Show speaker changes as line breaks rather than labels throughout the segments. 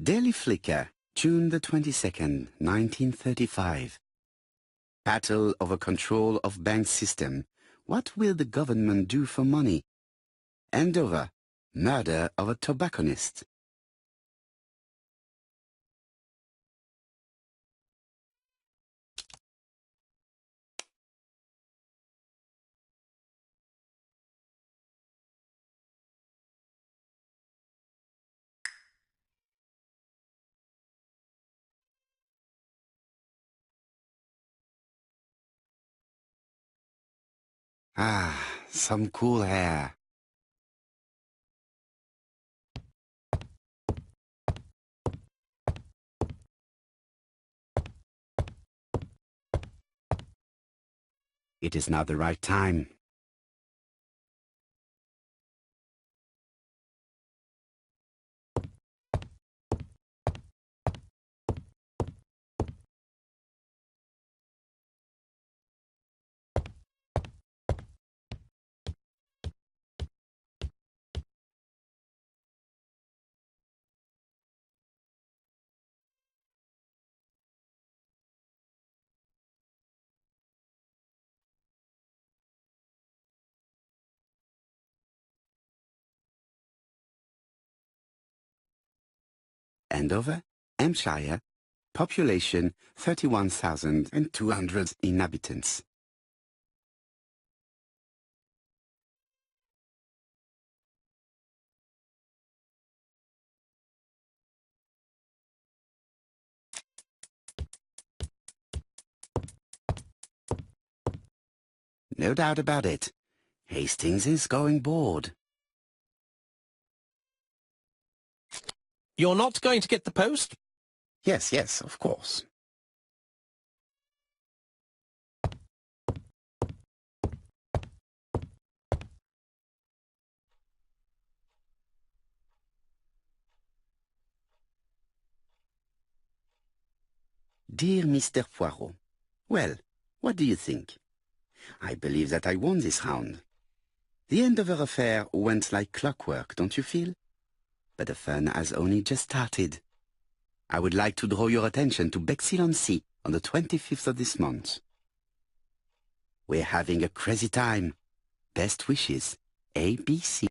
Daily Flicker, June the 22nd, 1935. Battle over control of bank system. What will the government do for money? Andover, murder of a tobacconist. Ah, some cool air. It is now the right time. Andover, Hampshire, population 31,200 inhabitants. No doubt about it. Hastings is going bored.
You're not going to get the post?
Yes, of course. Dear Mr. Poirot, well, what do you think? I believe that I won this round. The Andover affair went like clockwork, don't you feel? But the fun has only just started. I would like to draw your attention to Bexhill-on-Sea on the 25th of this month. We're having a crazy time. Best wishes, ABC.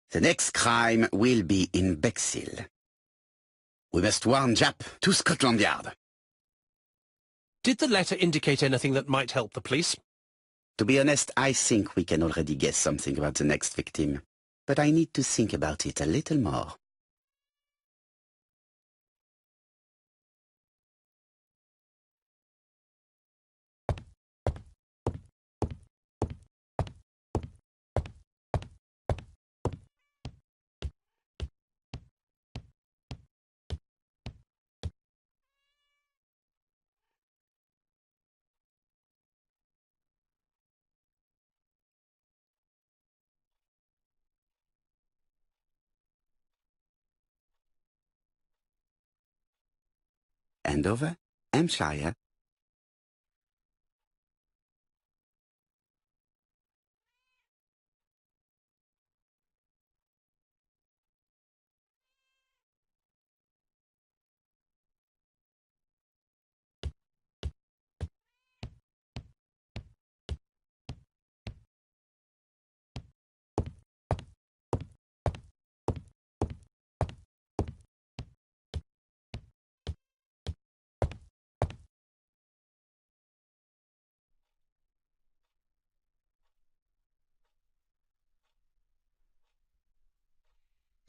The next crime will be in Bexhill. We must warn Jap to Scotland Yard.
Did the letter indicate anything that might help the police?
To be honest, I think we can already guess something about the next victim. But I need to think about it a little more. Andover, Hampshire.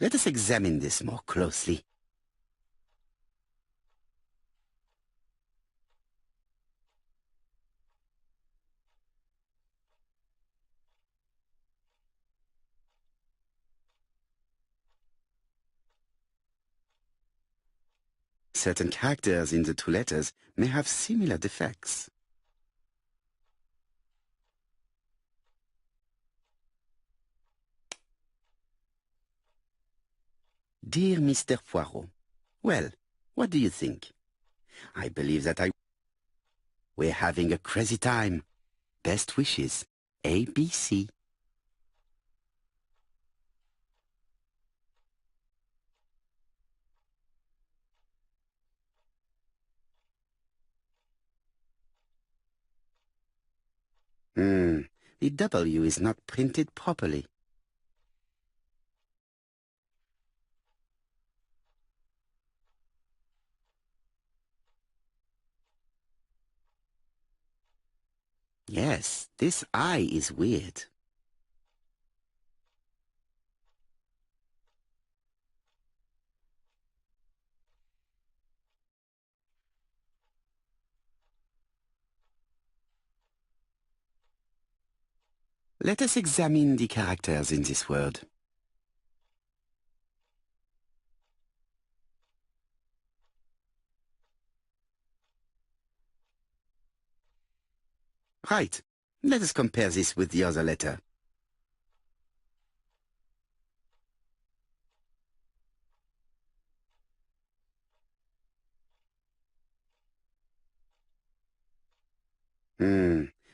Let us examine this more closely. Certain characters in the two letters may have similar defects. Dear Mr. Poirot, well, what do you think? I believe that we're having a crazy time. Best wishes. ABC. The W is not printed properly. Yes, this I is weird. Let us examine the characters in this word. Right. Let us compare this with the other letter.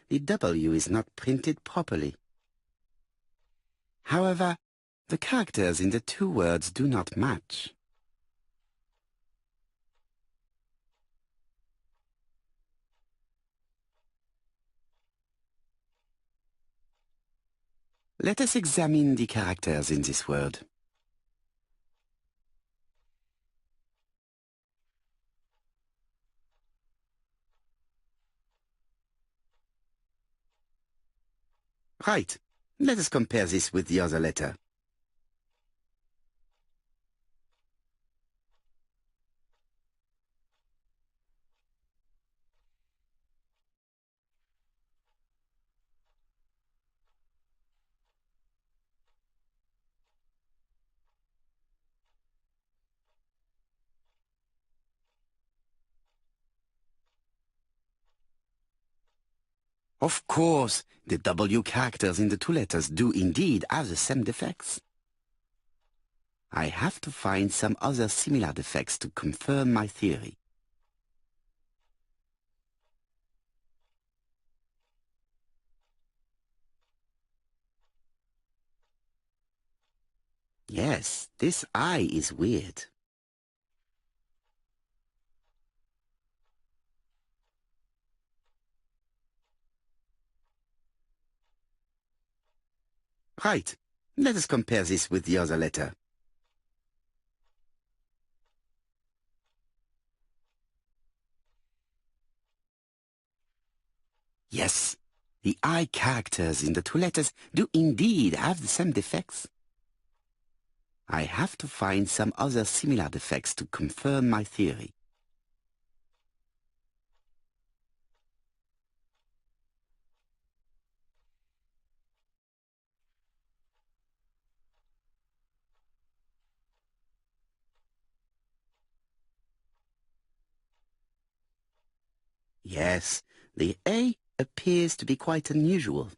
The W is not printed properly. However, the characters in the two words do not match. Let us examine the characters in this word. Right. Let us compare this with the other letter. Of course, the W characters in the two letters do indeed have the same defects. I have to find some other similar defects to confirm my theory. Yes, this I is weird. Right. Let us compare this with the other letter. Yes, the I characters in the two letters do indeed have the same defects. I have to find some other similar defects to confirm my theory. Yes, the A appears to be quite unusual.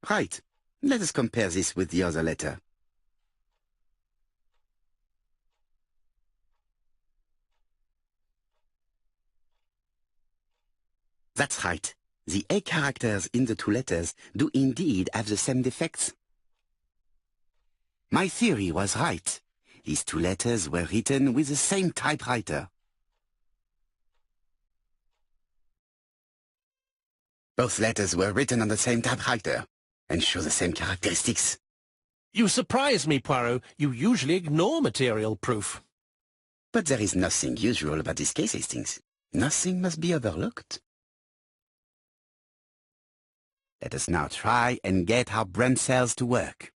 Right. Let us compare this with the other letter. That's right. The A characters in the two letters do indeed have the same defects. My theory was right. These two letters were written with the same typewriter. Both letters were written on the same typewriter and show the same characteristics.
You surprise me, Poirot. You usually ignore material proof.
But there is nothing usual about this case, Hastings. Nothing must be overlooked. Let us now try and get our brain cells to work.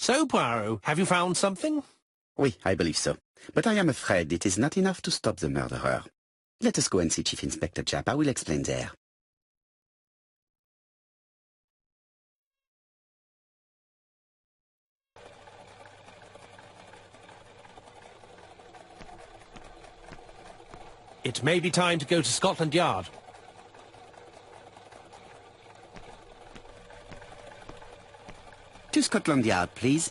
So, Poirot, have you found something?
Oui, I believe so. But I am afraid it is not enough to stop the murderer. Let us go and see Chief Inspector Japp. I will explain there.
It may be time to go to Scotland Yard.
To Scotland Yard, please.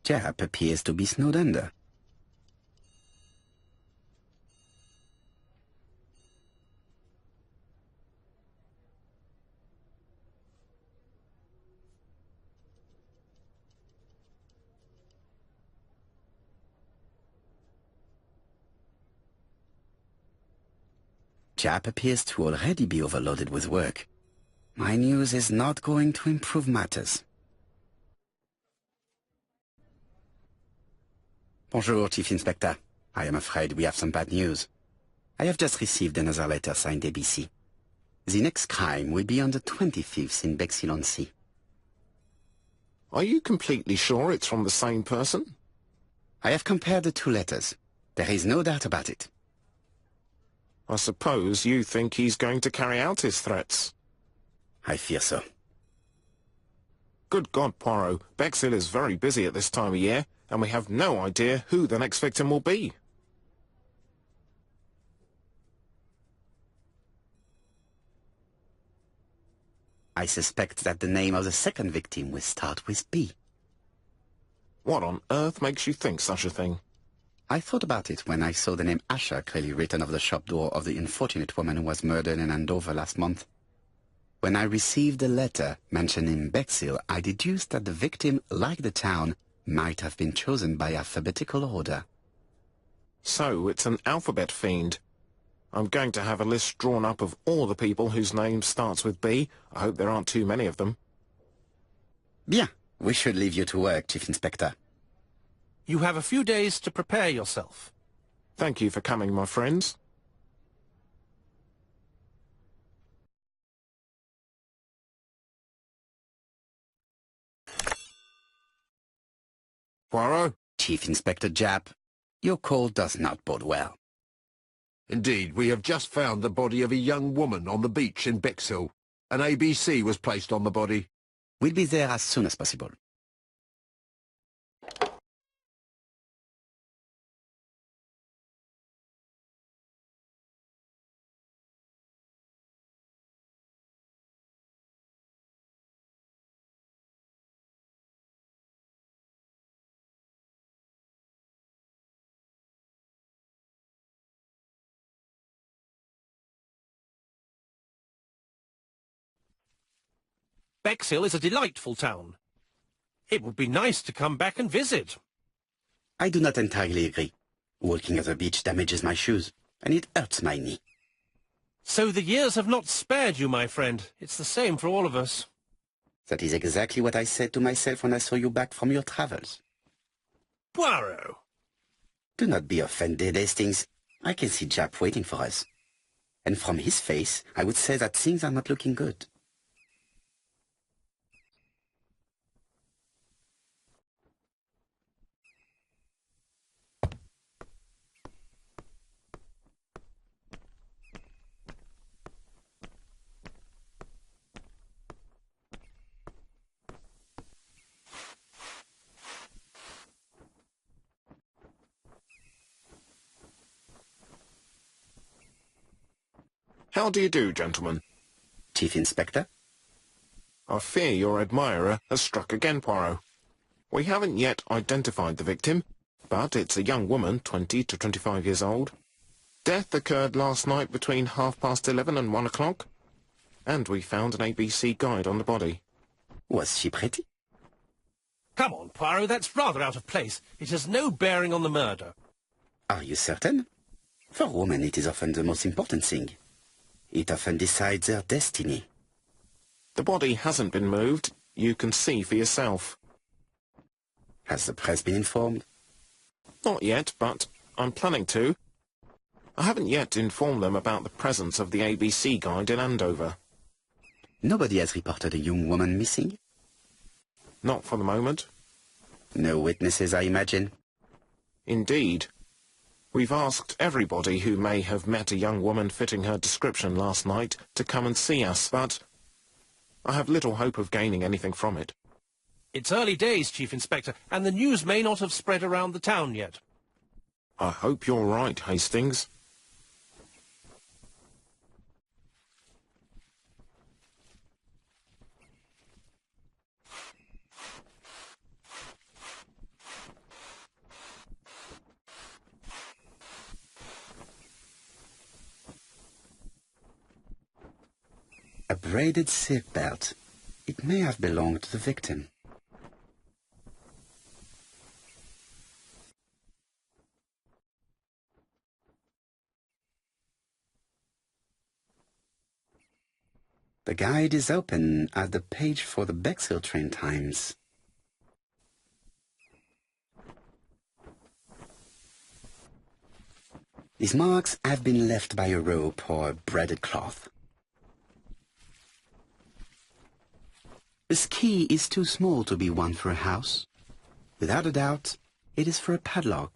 Japp appears to be snowed under. Japp appears to already be overloaded with work. My news is not going to improve matters. Bonjour, Chief Inspector. I am afraid we have some bad news. I have just received another letter signed ABC. The next crime will be on the 25th in Bexhill-on-Sea.
Are you completely sure it's from the same person?
I have compared the two letters. There is no doubt about it.
I suppose you think he's going to carry out his threats.
I fear so.
Good God, Poirot. Bexhill is very busy at this time of year, and we have no idea who the next victim will be.
I suspect that the name of the second victim will start with B.
What on earth makes you think such a thing?
I thought about it when I saw the name Asher clearly written over the shop door of the unfortunate woman who was murdered in Andover last month. When I received a letter mentioning Bexhill, I deduced that the victim, like the town, might have been chosen by alphabetical order.
So it's an alphabet fiend. I'm going to have a list drawn up of all the people whose name starts with B. I hope there aren't too many of them.
Bien. We should leave you to work, Chief Inspector.
You have a few days to prepare yourself.
Thank you for coming, my friends.
Poirot?
Chief Inspector Japp, your call does not bode well.
Indeed, we have just found the body of a young woman on the beach in Bexhill. An ABC was placed on the body.
We'll be there as soon as possible.
Bexhill is a delightful town. It would be nice to come back and visit.
I do not entirely agree. Walking at the beach damages my shoes, and it hurts my knee.
So the years have not spared you, my friend. It's the same for all of us.
That is exactly what I said to myself when I saw you back from your travels.
Poirot!
Do not be offended, Hastings. I can see Japp waiting for us. And from his face, I would say that things are not looking good.
How do you do, gentlemen?
Chief Inspector?
I fear your admirer has struck again, Poirot. We haven't yet identified the victim, But it's a young woman, 20 to 25 years old. Death occurred last night between 11:30 and 1 o'clock. And we found an ABC guide on the body.
Was she pretty?
Come on, Poirot, that's rather out of place. It has no bearing on the murder.
Are you certain? For women it is often the most important thing. It often decides their destiny.
The body hasn't been moved. You can see for yourself.
Has the press been informed?
Not yet, but I'm planning to. I haven't yet informed them about the presence of the ABC guide in Andover.
Nobody has reported a young woman missing?
Not for the moment.
No witnesses, I imagine.
Indeed. We've asked everybody who may have met a young woman fitting her description last night to come and see us, but I have little hope of gaining anything from it.
It's early days, Chief Inspector, and the news may not have spread around the town yet.
I hope you're right, Hastings.
A braided silk belt. It may have belonged to the victim. The guide is open at the page for the Bexhill train times. These marks have been left by a rope or a braided cloth. This key is too small to be one for a house. Without a doubt, it is for a padlock.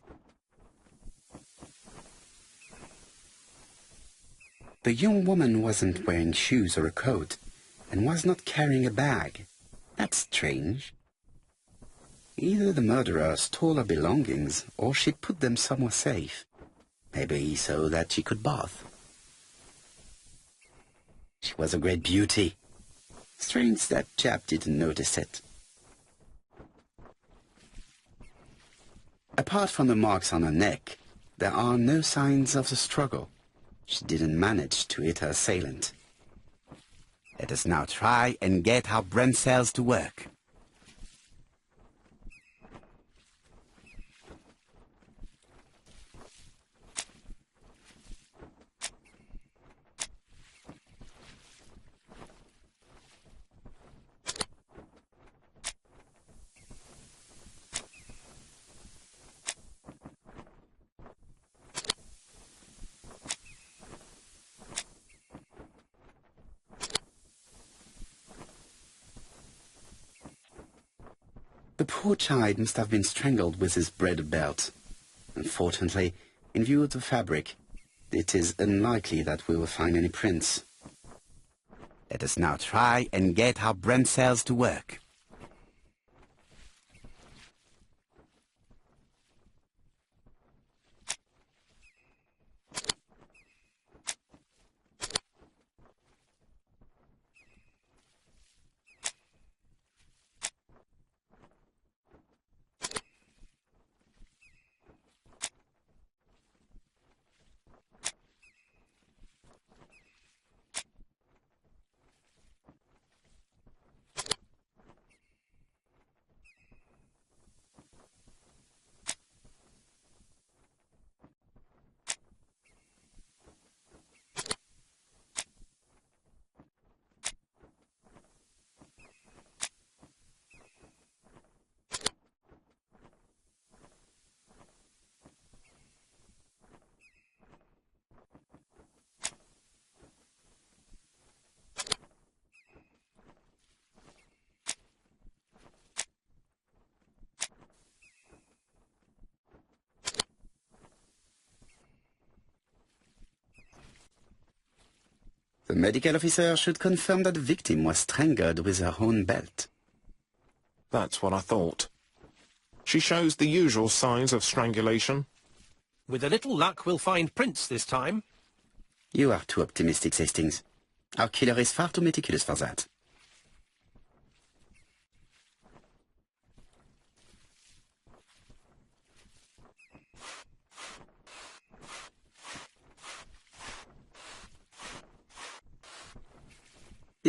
The young woman wasn't wearing shoes or a coat, and was not carrying a bag. That's strange. Either the murderer stole her belongings, or she'd put them somewhere safe. Maybe so that she could bath. She was a great beauty. Strange that chap didn't notice it. Apart from the marks on her neck, there are no signs of the struggle. She didn't manage to hit her assailant. Let us now try and get our brain cells to work. The poor child must have been strangled with his braided belt. Unfortunately, in view of the fabric, it is unlikely that we will find any prints. Let us now try and get our brain cells to work. The medical officer should confirm that the victim was strangled with her own belt.
That's what I thought. She shows the usual signs of strangulation.
With a little luck, we'll find prints this time.
You are too optimistic, Hastings. Our killer is far too meticulous for that.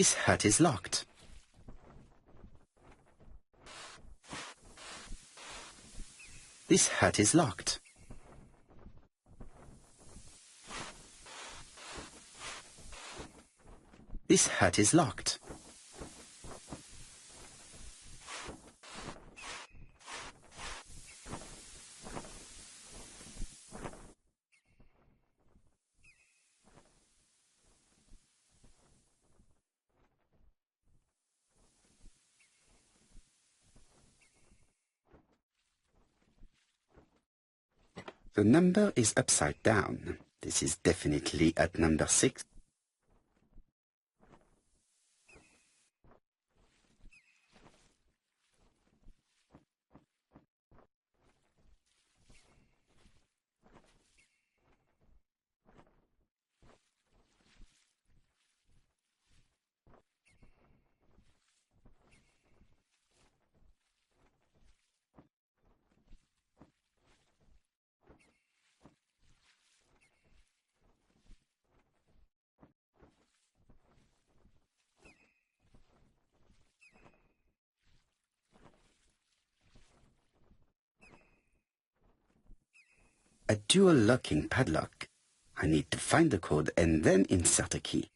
This hut is locked. This hut is locked. This hut is locked. The number is upside down. This is definitely at number 6. A dual locking padlock. I need to find the code and then insert a key.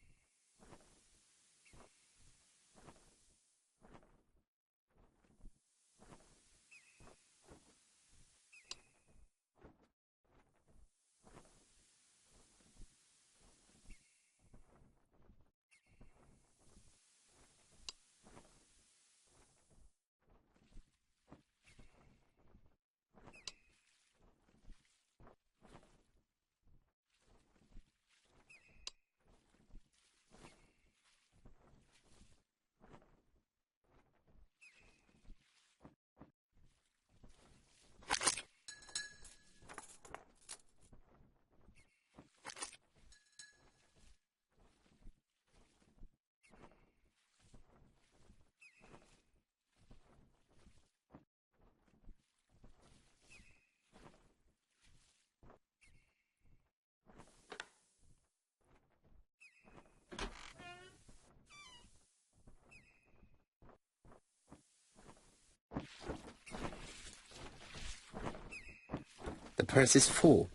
The purse is full.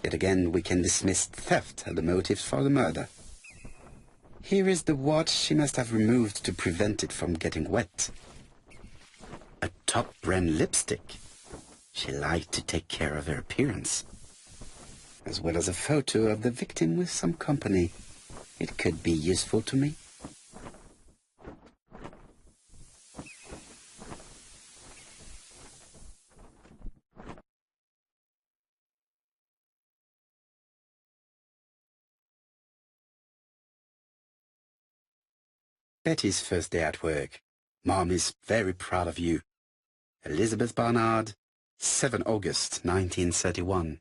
Yet again we can dismiss theft as the motive for the murder. Here is the watch she must have removed to prevent it from getting wet. A top brand lipstick. She liked to take care of her appearance. As well as a photo of the victim with some company. It could be useful to me. Betty's first day at work. Mom is very proud of you. Elizabeth Barnard, 7 August 1931.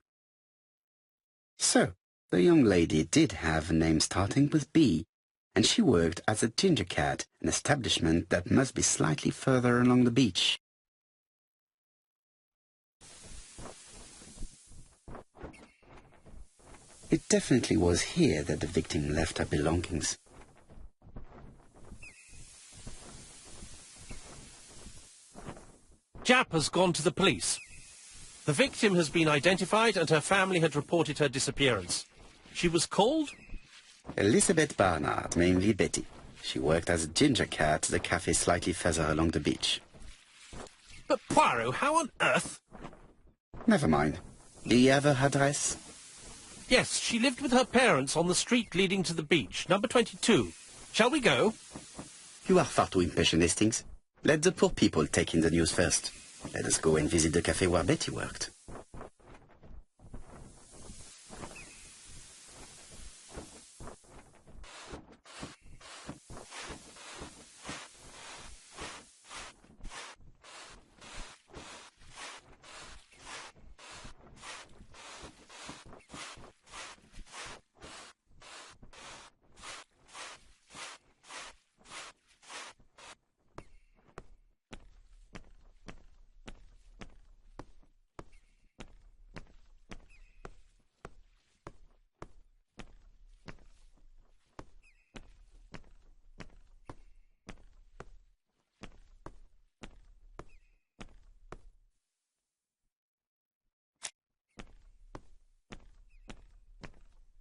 So, the young lady did have a name starting with B, and she worked as a ginger cat, an establishment that must be slightly further along the beach. It definitely was here that the victim left her belongings.
Jap has gone to the police. The victim has been identified and her family had reported her disappearance. She was called?
Elizabeth Barnard, mainly Betty. She worked as a ginger cat at the cafe slightly further along the beach.
But Poirot, how on earth?
Never mind. Do you have her address?
Yes, she lived with her parents on the street leading to the beach, number 22. Shall we go?
You are far too impatient, Hastings. Let the poor people take in the news first. Let us go and visit the cafe where Betty worked.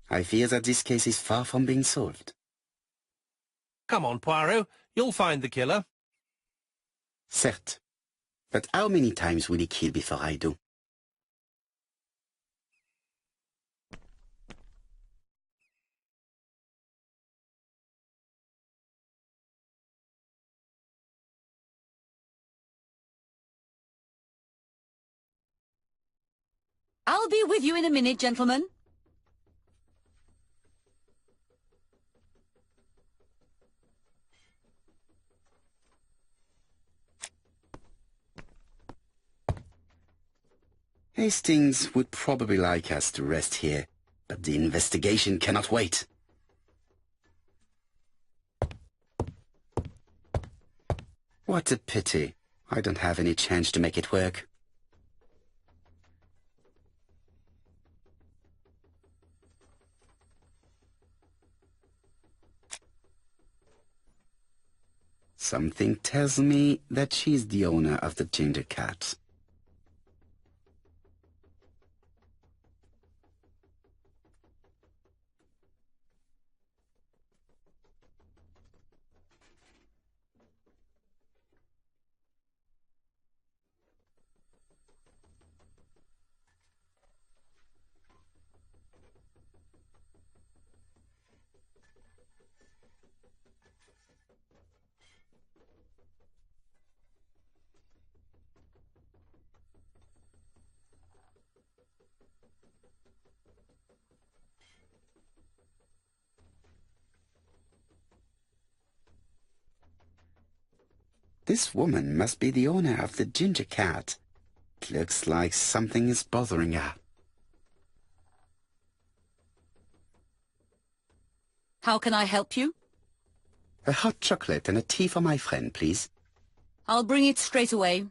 I fear that this case is far from being solved.
Come on, Poirot. You'll find the killer.
Certes. But how many times will he kill before I do?
I'll be with you in a minute, gentlemen.
Hastings would probably like us to rest here, but the investigation cannot wait. What a pity. I don't have any chance to make it work. Something tells me that she's the owner of the ginger cat. This woman must be the owner of the ginger cat. It looks like something is bothering her.
How can I help you?
A hot chocolate and a tea for my friend, please.
I'll bring it straight away.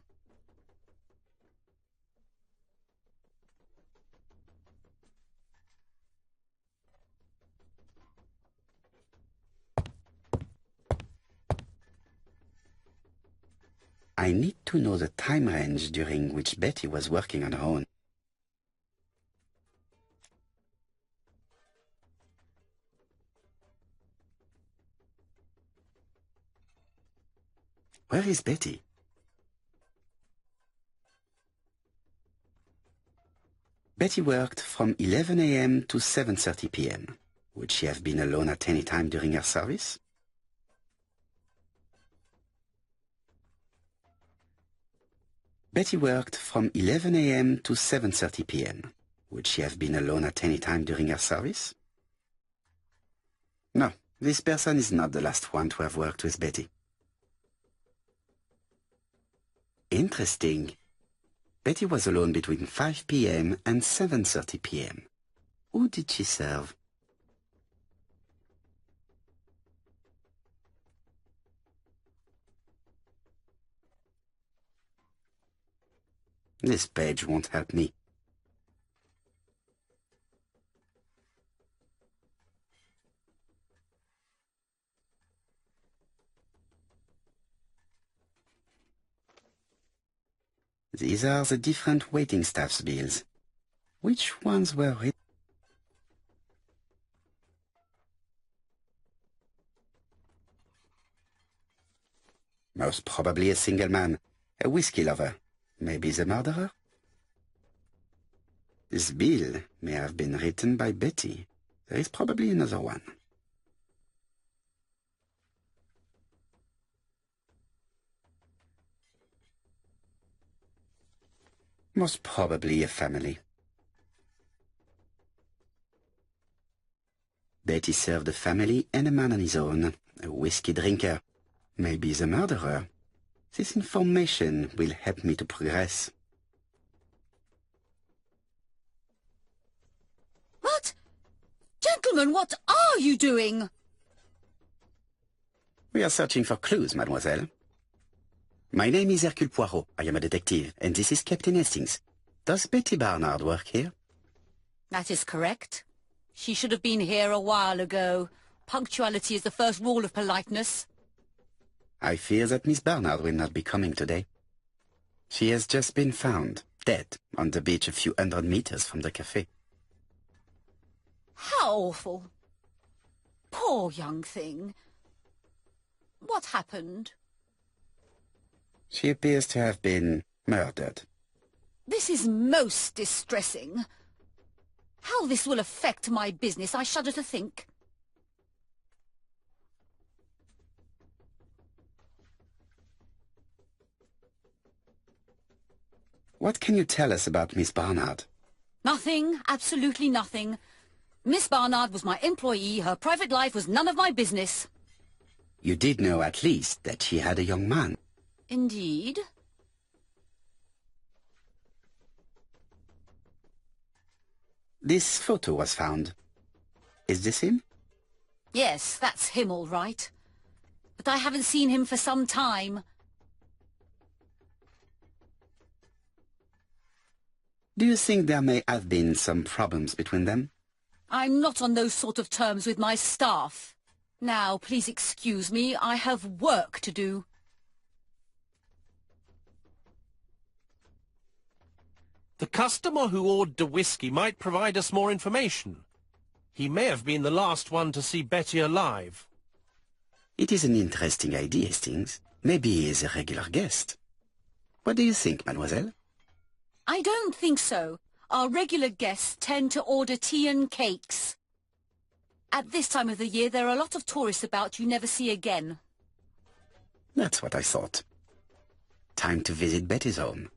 I need to know the time range during which Betty was working on her own. Where is Betty? Betty worked from 11 a.m. to 7:30 p.m. Would she have been alone at any time during her service? Betty worked from 11 a.m. to 7:30 p.m. Would she have been alone at any time during her service? No, this person is not the last one to have worked with Betty. Interesting. Betty was alone between 5 p.m. and 7:30 p.m. Who did she serve? This page won't help me. These are the different waiting staff's bills. Which ones were written? Most probably a single man, a whiskey lover. Maybe the murderer? This bill may have been written by Betty. There is probably another one. Most probably a family. Betty served a family and a man on his own, a whiskey drinker. Maybe the murderer. This information will help me to progress.
What? Gentlemen, what are you doing?
We are searching for clues, mademoiselle. My name is Hercule Poirot. I am a detective, and this is Captain Hastings. Does Betty Barnard work here?
That is correct. She should have been here a while ago. Punctuality is the first rule of politeness.
I fear that Miss Barnard will not be coming today. She has just been found, dead, on the beach a few hundred meters from the cafe.
How How awful. Poor young thing. What happened?
She appears to have been murdered.
This is most distressing. How this will affect my business, I shudder to think.
What can you tell us about Miss Barnard?
Nothing, absolutely nothing. Miss Barnard was my employee. Her private life was none of my business.
You did know at least that she had a young man.
Indeed.
This photo was found. Is this him?
Yes, that's him all right. But I haven't seen him for some time.
Do you think there may have been some problems between them?
I'm not on those sort of terms with my staff. Now, please excuse me, I have work to do.
The customer who ordered the whiskey might provide us more information. He may have been the last one to see Betty alive.
It is an interesting idea, Hastings. Maybe he is a regular guest. What do you think, mademoiselle?
I don't think so. Our regular guests tend to order tea and cakes. At this time of the year, there are a lot of tourists about you never see again.
That's what I thought. Time to visit Betty's home.